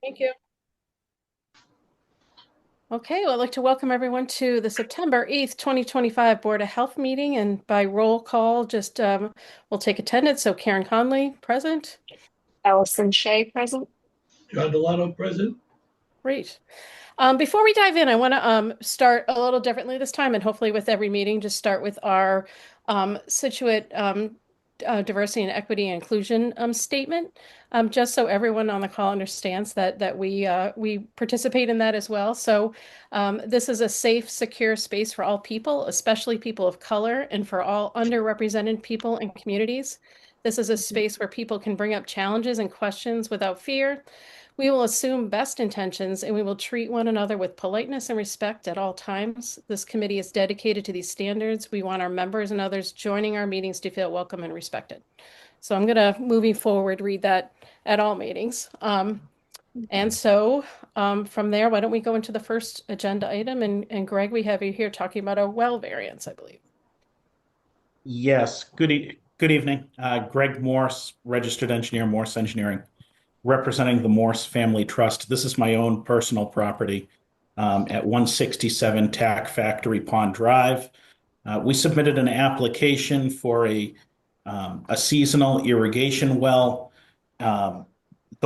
Thank you. Okay, well, I'd like to welcome everyone to the September 8th, 2025 Board of Health meeting. And by roll call, we'll take attendance. So Karen Conley, present. Allison Shea present. John Delano present. Great. Before we dive in, I want to start a little differently this time, and hopefully with every meeting, just start with our Scituate diversity and equity and inclusion statement, just so everyone on the call understands that we participate in that as well. So this is a safe, secure space for all people, especially people of color, and for all underrepresented people and communities. This is a space where people can bring up challenges and questions without fear. We will assume best intentions and we will treat one another with politeness and respect at all times. This committee is dedicated to these standards. We want our members and others joining our meetings to feel welcome and respected. So I'm going to, moving forward, read that at all meetings. From there, why don't we go into the first agenda item? And Greg, we have you here talking about a well variance, I believe. Yes, good evening. Greg Morse, registered engineer, Morse Engineering, representing the Morse Family Trust. This is my own personal property at 167 Tack Factory Pond Drive. We submitted an application for a seasonal irrigation well. The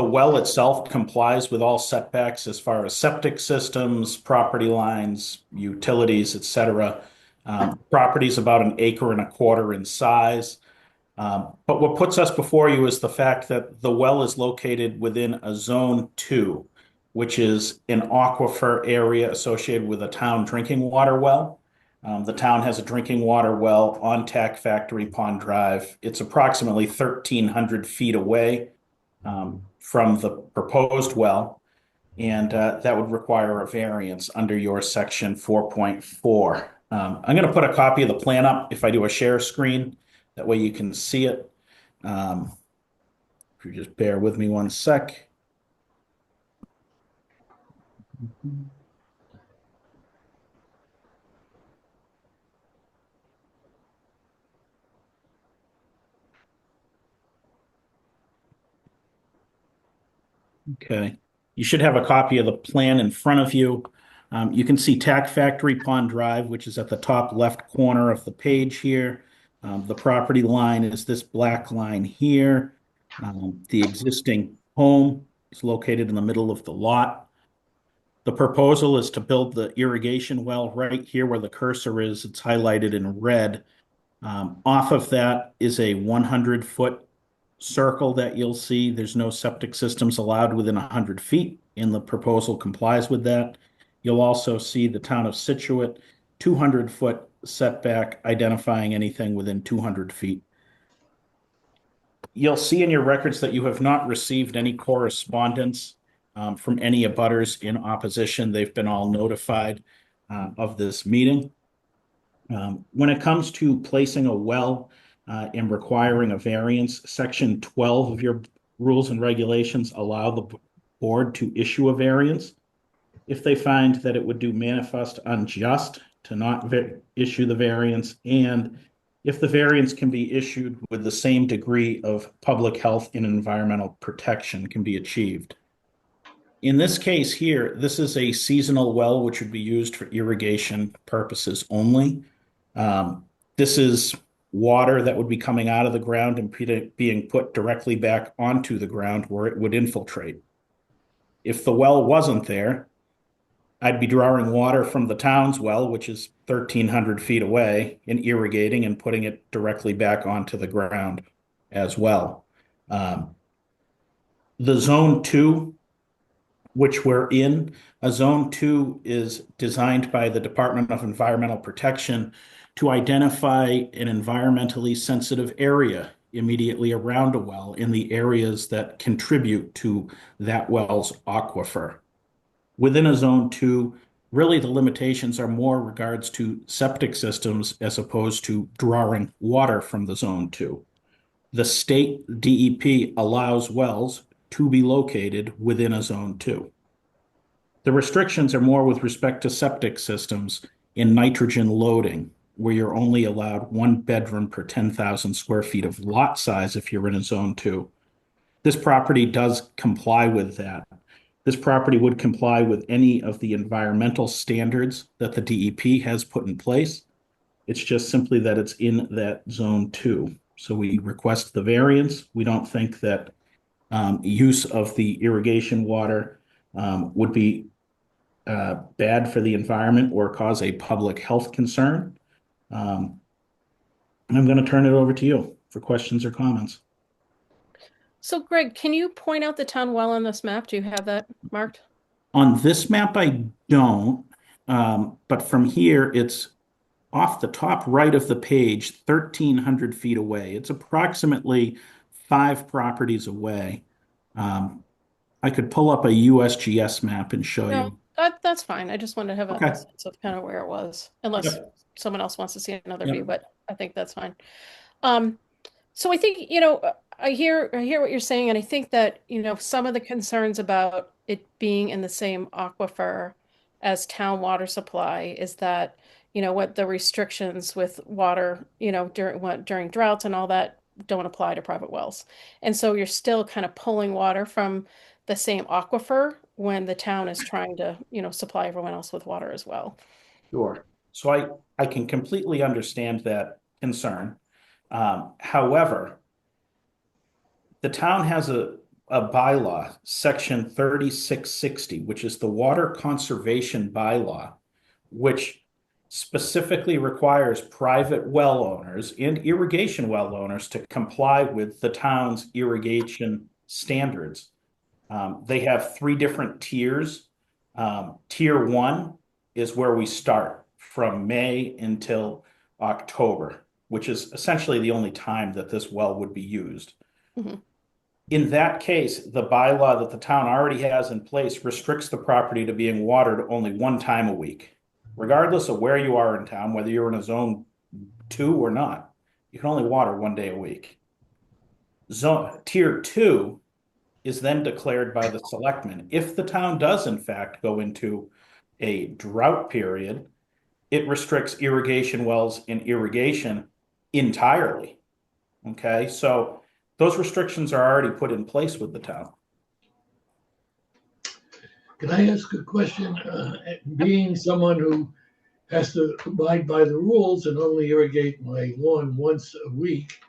well itself complies with all setbacks as far as septic systems, property lines, utilities, etc. Property is about 1.25 acres in size. But what puts us before you is the fact that the well is located within a Zone 2, which is an aquifer area associated with a town drinking water well. The town has a drinking water well on Tack Factory Pond Drive. It's approximately 1,300 feet away from the proposed well, and that would require a variance under your section 4.4. I'm going to put a copy of the plan up if I do a share screen. That way you can see it. If you just bear with me one sec. Okay. You should have a copy of the plan in front of you. You can see Tack Factory Pond Drive, which is at the top left corner of the page here. The property line is this black line here. The existing home is located in the middle of the lot. The proposal is to build the irrigation well right here where the cursor is. It's highlighted in red. Off of that is a 100-foot circle that you'll see. There's no septic systems allowed within 100 feet, and the proposal complies with that. You'll also see the town of Scituate 200-foot setback identifying anything within 200 feet. You'll see in your records that you have not received any correspondence from any abutters in opposition. They've been all notified of this meeting. When it comes to placing a well and requiring a variance, Section 12 of your rules and regulations allow the board to issue a variance if they find that it would do manifest unjust to not issue the variance, and if the variance can be issued with the same degree of public health and environmental protection can be achieved. In this case here, this is a seasonal well which would be used for irrigation purposes only. This is water that would be coming out of the ground and being put directly back onto the ground where it would infiltrate. If the well wasn't there, I'd be drawing water from the town's well, which is 1,300 feet away, and irrigating and putting it directly back onto the ground as well. The Zone 2, which we're in, a Zone 2 is designed by the Department of Environmental Protection to identify an environmentally sensitive area immediately around a well in the areas that contribute to that well's aquifer. Within a Zone 2, really the limitations are more regards to septic systems as opposed to drawing water from the Zone 2. The state DEP allows wells to be located within a Zone 2. The restrictions are more with respect to septic systems in nitrogen loading, where you're only allowed 1 bedroom per 10,000 square feet of lot size if you're in a Zone 2. This property does comply with that. This property would comply with any of the environmental standards that the DEP has put in place. It's just simply that it's in that zone 2. So we request the variance. We don't think that use of the irrigation water would be bad for the environment or cause a public health concern. I'm going to turn it over to you for questions or comments. So Greg, can you point out the town well on this map? Do you have that marked? On this map, I don't, but from here, it's off the top right of the page, 1,300 feet away. It's approximately 5 properties away. I could pull up a USGS map and show No, you. that's fine. I just wanted to have a Okay. sense of kind of where it was, unless Yep. someone else wants to see another Yep. view, but I think that's fine. Um, so I think, I hear what you're saying, and I think that, some of the concerns about it being in the same aquifer as town water supply is that, what the restrictions with water, during droughts and all that don't apply to private wells. And so you're still kind of pulling water from the same aquifer when the town is trying to, supply everyone else with water as well. Sure. So I can completely understand that concern. However, the town has a bylaw, section 3660, which is the water conservation bylaw, which specifically requires private well owners and irrigation well owners to comply with the town's irrigation standards. They have 3 different tiers. Tier 1 is where we start from May until October, which is essentially the only time that this well would be used. Mhm. In that case, the bylaw that the town already has in place restricts the property to being watered only 1 time a week. Regardless of where you are in town, whether you're in a zone 2 or not, you can only water 1 day a week. Tier 2 is then declared by the selectmen. If the town does in fact go into a drought period, it restricts irrigation wells and irrigation entirely. Okay, so those restrictions are already put in place with the town. Can I ask a question? Being someone who has to abide by the rules and only irrigate my lawn once a week,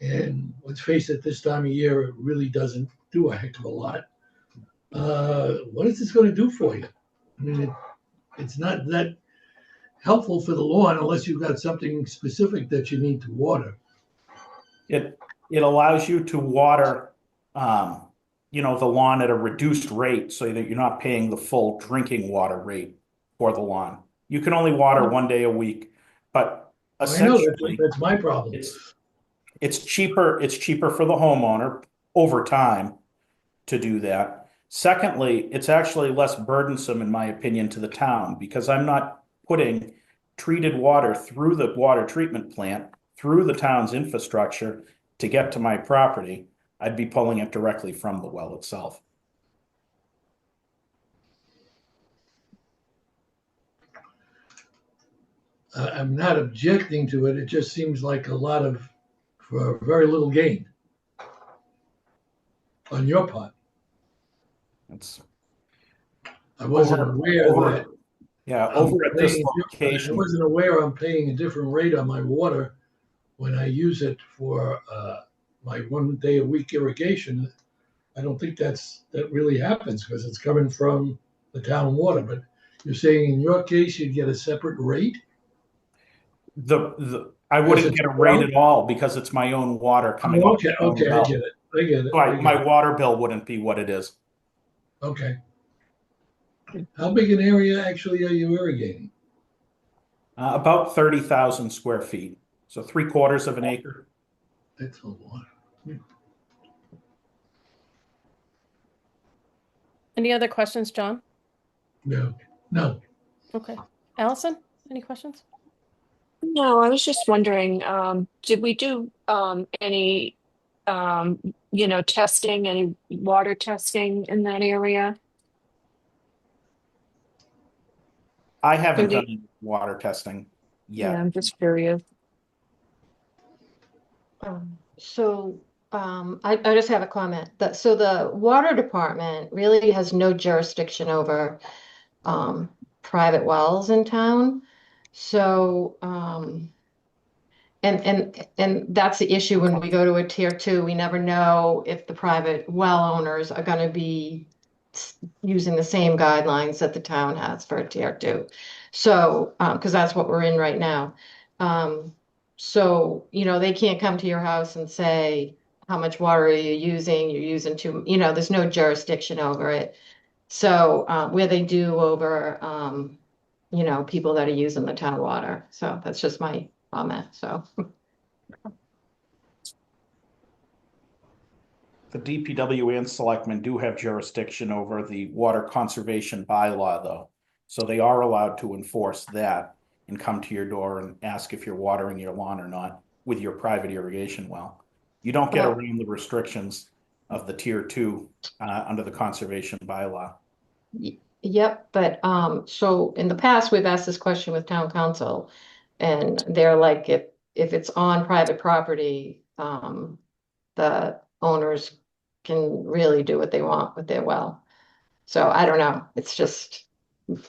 and let's face it, this time of year, it really doesn't do a heck of a lot. What is this going to do for you? I mean, it's not that helpful for the lawn unless you've got something specific that you need to water. It allows you to water, the lawn at a reduced rate so that you're not paying the full drinking water rate for the lawn. You can only water 1 day a week, but I know essentially that's my problem. it's cheaper for the homeowner over time to do that. Secondly, it's actually less burdensome, in my opinion, to the town because I'm not putting treated water through the water treatment plant, through the town's infrastructure to get to my property. I'd be pulling it directly from the well itself. I'm not objecting to it. It just seems like a lot for very little gain on your part. It's I wasn't aware that over at this I location. wasn't aware I'm paying a different rate on my water when I use it for my 1 day a week irrigation. I don't think that really happens because it's coming from the town water. But you're saying in your case you'd get a separate rate? I wouldn't get a rate at all because it's my own water coming off Okay, my own okay, I well. get it. I get it. So my water bill wouldn't be what it is. Okay. How big an area actually are you irrigating? About 30,000 square feet. So 3/4 of an acre. That's a lot. Any other questions, John? No, no. Okay. Allison, any questions? No, I was just wondering, did we do any testing, any water testing in that area? I haven't Through done the, any water testing yeah, yet. I'm just curious. So I just have a comment. So the water department really has no jurisdiction over um, private wells in town. So, and that's the issue when we go to a tier two. We never know if the private well owners are going to be using the same guidelines that the town has for a tier two. So, because that's what we're in right now. Um, so, they can't come to your house and say, how much water are you using? You're using too, there's no jurisdiction over it. So, where they do over, people that are using the town water. So that's just my comment. So. The DPW and selectmen do have jurisdiction over the water conservation bylaw, though. So they are allowed to enforce that and come to your door and ask if you're watering your lawn or not with your private irrigation well. You don't get Well, around the restrictions of the tier two under the conservation bylaw. Yep, but so in the past we've asked this question with town council, and they're like, if it's on private property, the owners can really do what they want with their well. So I don't know. It's just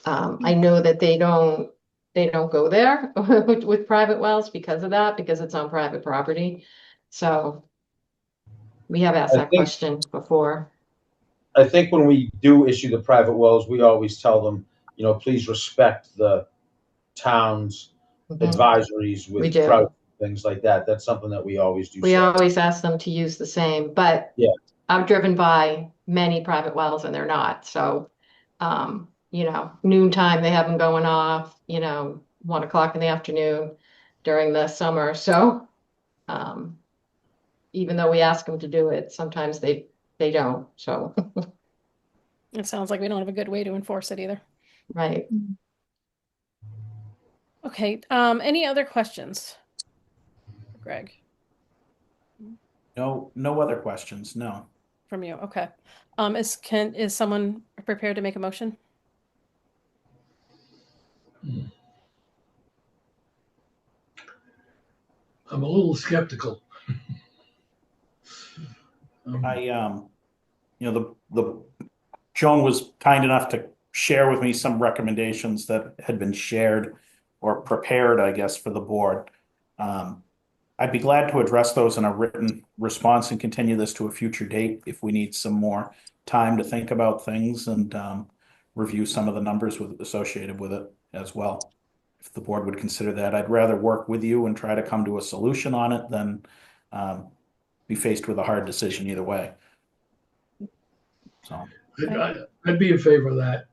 I know that they don't go there with private wells because of that, because it's on private property. So we have asked I that think question before. I think when we do issue the private wells, we always tell them, please respect the town's Mhm. advisories We with do. trout, things like that. That's something that we always do We say. always ask them to use the same, but Yeah. I've driven by many private wells and they're not. So, noontime, they have them going off, 1 o'clock in the afternoon during the summer. So, um, even though we ask them to do it, sometimes they don't. So, It sounds like we don't have a good way to enforce it either. right. Okay, any other questions? Greg, No, no other questions, no. from you, okay. Is someone prepared to make a motion? I'm a little skeptical. The Joan was kind enough to share with me some recommendations that had been shared or prepared, I guess, for the board. I'd be glad to address those in a written response and continue this to a future date if we need some more time to think about things and review some of the numbers associated with it as well. If the board would consider that, I'd rather work with you and try to come to a solution on it than be faced with a hard decision either way. So. I'd be in favor of that.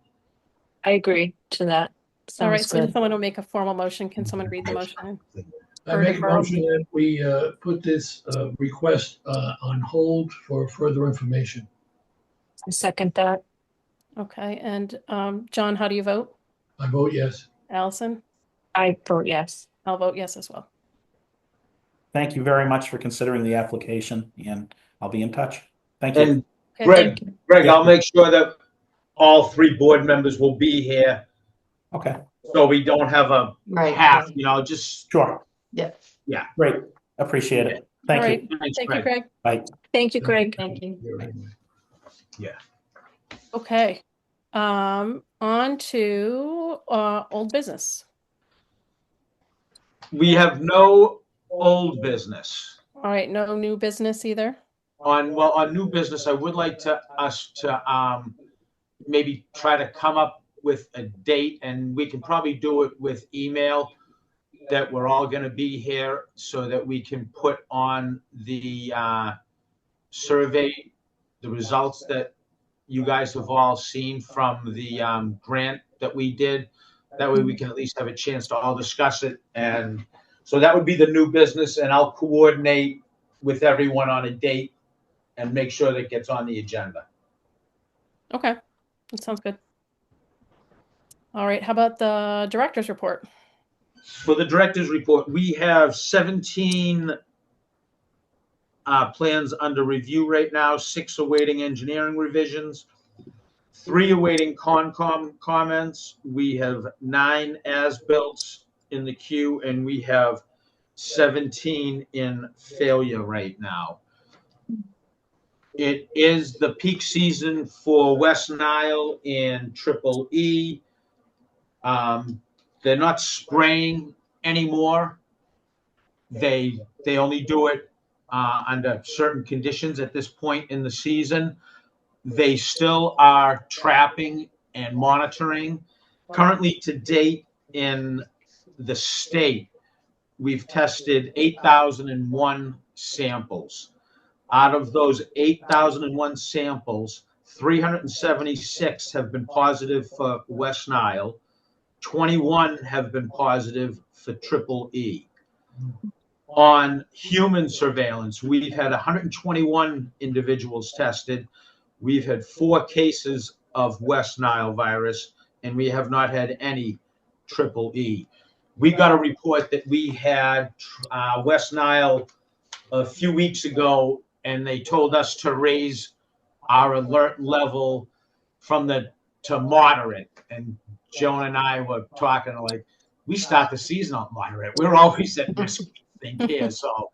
I agree to that. All right, Sounds so if good. someone will make a formal motion, can someone read the motion? I make a motion that we put this request on hold for further information. I second that. Okay, and John, how do you vote? I vote yes. Allison? I vote yes. I'll vote yes as well. Thank you very much for considering the application, and I'll be in touch. Thank you. And Okay, Greg, Yeah. I'll make sure that all three board members will be here, Okay, so we don't have a Right. half, just, sure. Yeah. yeah. Great. Appreciate it. Thank All you. right. Thanks, Thank you, Greg. Greg. Bye. Thank you, Greg. Thank you. Okay. On to old business. We have no old business. All right, no new business either. On new business, I would like us to maybe try to come up with a date, and we can probably do it with email, that we're all going to be here so that we can put on the survey, the results that you guys have all seen from the grant that we did. That way we can at least have a chance to all discuss it. And so that would be the new business, and I'll coordinate with everyone on a date and make sure that it gets on the agenda. Okay, that sounds good. All right, how about the director's report? For the director's report, we have 17 plans under review right now, 6 awaiting engineering revisions, 3 awaiting Concom comments. We have 9 as-built in the queue, and we have 17 in failure right now. It is the peak season for West Nile and Triple E. They're not spraying anymore. They only do it under certain conditions at this point in the season. They still are trapping and monitoring. Currently, to date in the state, we've tested 8,001 samples. Out of those 8,001 samples, 376 have been positive for West Nile, 21 have been positive for Triple E. On human surveillance, we've had 121 individuals tested. We've had 4 cases of West Nile virus, and we have not had any Triple E. We got a report that we had West Nile a few weeks ago, and they told us to raise our alert level to moderate. And Joan and I were talking like, we start the season on moderate. We're always at risk, we think here. So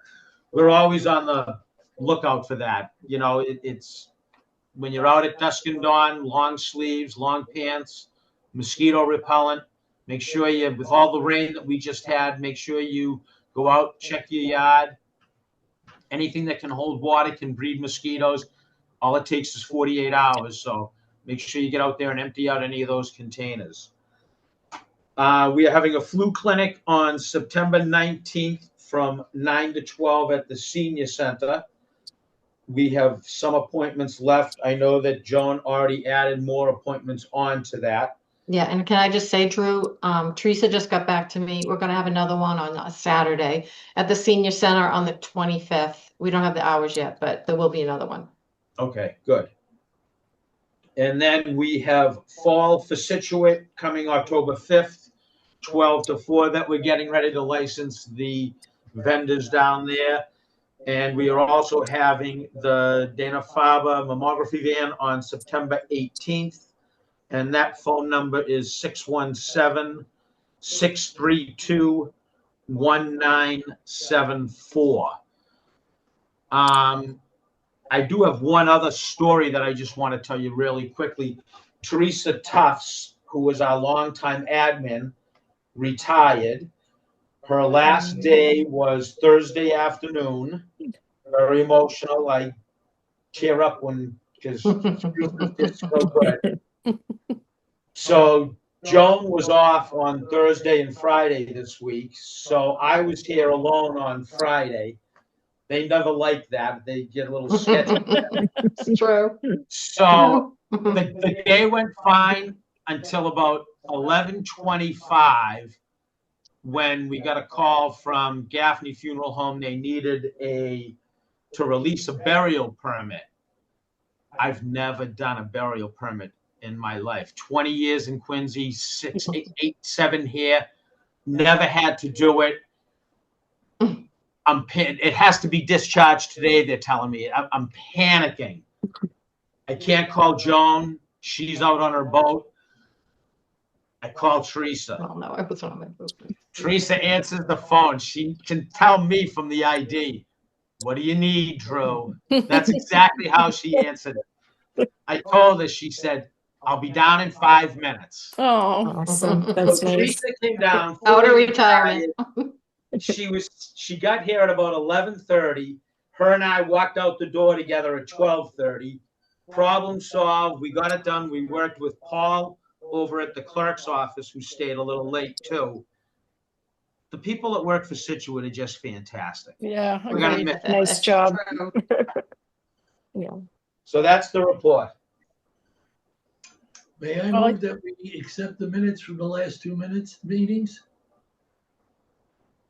we're always on the lookout for that. You know, it's when you're out at dusk and dawn, long sleeves, long pants, mosquito repellent. Make sure you, with all the rain that we just had, make sure you go out, check your yard. Anything that can hold water can breed mosquitoes. All it takes is 48 hours. So make sure you get out there and empty out any of those containers. We are having a flu clinic on September 19th from 9 to 12 at the senior center. We have some appointments left. I know that Joan already added more appointments on to that. Yeah, and can I just say, Drew, Teresa just got back to me. We're gonna have another one on a Saturday at the senior center on the 25th. We don't have the hours yet, but there will be another one. Okay, good. And then we have Fall for Scituate coming October 5th, 12 to 4, that we're getting ready to license the vendors down there. And we are also having the Dana-Farber mammography van on September 18th. And that phone number is 617-632-1974. I do have one other story that I just want to tell you really quickly. Teresa Tufts, who was our longtime admin, retired. Her last day was Thursday afternoon. Very emotional. I tear up because Teresa did so good. So Joan was off on Thursday and Friday this week. So I was here alone on Friday. They never like that. They get a little sketchy. It's true. So the day went fine until about 11:25 when we got a call from Gaffney Funeral Home. They needed to release a burial permit. I've never done a burial permit in my life. 20 years in Quincy, 6, 8, 7 here. Never had to do it. It has to be discharged today, they're telling me. I'm panicking. I can't call Joan. She's out on her boat. I call Teresa. Oh, no, I was on my boat. Teresa answers the phone. She can tell me from the ID, what do you need, Drew? That's exactly how she answered it. I told her, she said, I'll be down in 5 minutes. Oh, Awesome. That's So nice. Teresa came down. Out of retirement. She got here at about 11:30. Her and I walked out the door together at 12:30. Problem solved. We got it done. We worked with Paul over at the clerk's office, who stayed a little late too. The people that work for Scituate are just fantastic. yeah. We're gonna Agreed. miss it. Nice job. True. Yeah. So that's the report. May I Well, move that we accept the minutes from the last 2 meetings?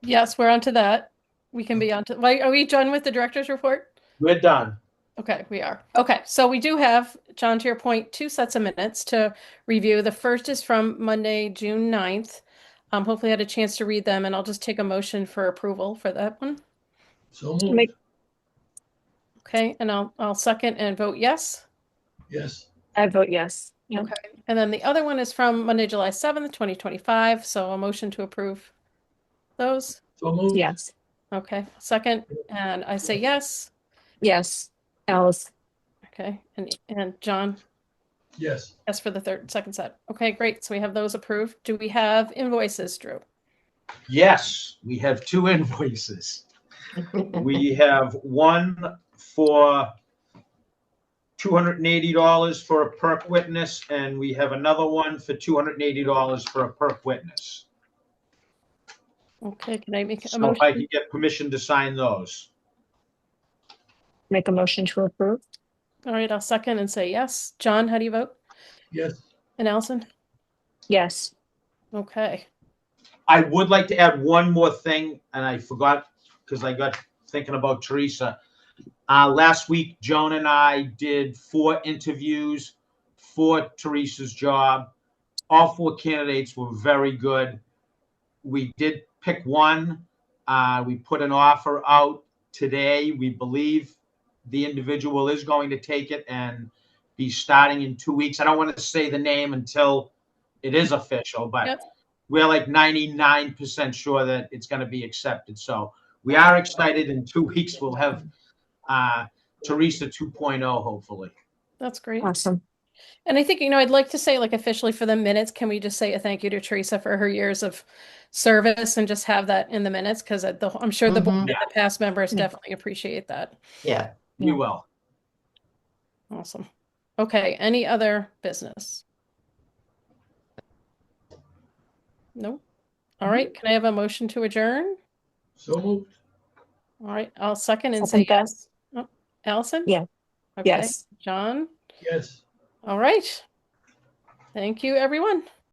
Yes, we're on to that. We can be on to, like, are we done with the director's report? We're done. Okay, we are. Okay, so we do have, John, to your point, 2 sets of minutes to review. The first is from Monday, June 9th. Hopefully I had a chance to read them, and I'll just take a motion for approval for that one. So moved. Make- Okay, and I'll second and vote yes. Yes. I vote yes. Yeah. Okay, and then the other one is from Monday, July 7th, 2025. So a motion to approve those. So moved. Yes. Okay, second, and I say yes. Yes. Alice. Okay, and John, Yes. yes for the second set. Okay, great. So we have those approved. Do we have invoices, Drew? Yes, we have two invoices. We have one for $280 for a perk witness, and we have another one for $280 for a perk witness. Okay, can I make a So if I motion? could get permission to sign those. Make a motion to approve? All right, I'll second and say yes. John, how do you vote? Yes. And Allison? Yes. Okay. I would like to add one more thing, and I forgot because I got thinking about Teresa. Last week, Joan and I did 4 interviews for Teresa's job. All 4 candidates were very good. We did pick one. We put an offer out today. We believe the individual is going to take it and be starting in 2 weeks. I don't want to say the name until it is official, but Yep. we're like 99% sure that it's going to be accepted. So we are excited. In 2 weeks, we'll have Teresa 2.0, hopefully. That's great. Awesome. And I think, I'd like to say, like, officially for the minutes, can we just say a thank you to Teresa for her years of service and just have that in the minutes? Because I'm sure the board and Yeah. the past members Yeah. definitely appreciate that. Yeah. We will. Awesome. Okay, any other business? No? All right, can I have a motion to adjourn? So moved. All right, I'll second and say Second that. yes. Oh, Allison? Yeah. Okay. Yes. John? Yes. All right. Thank you, everyone.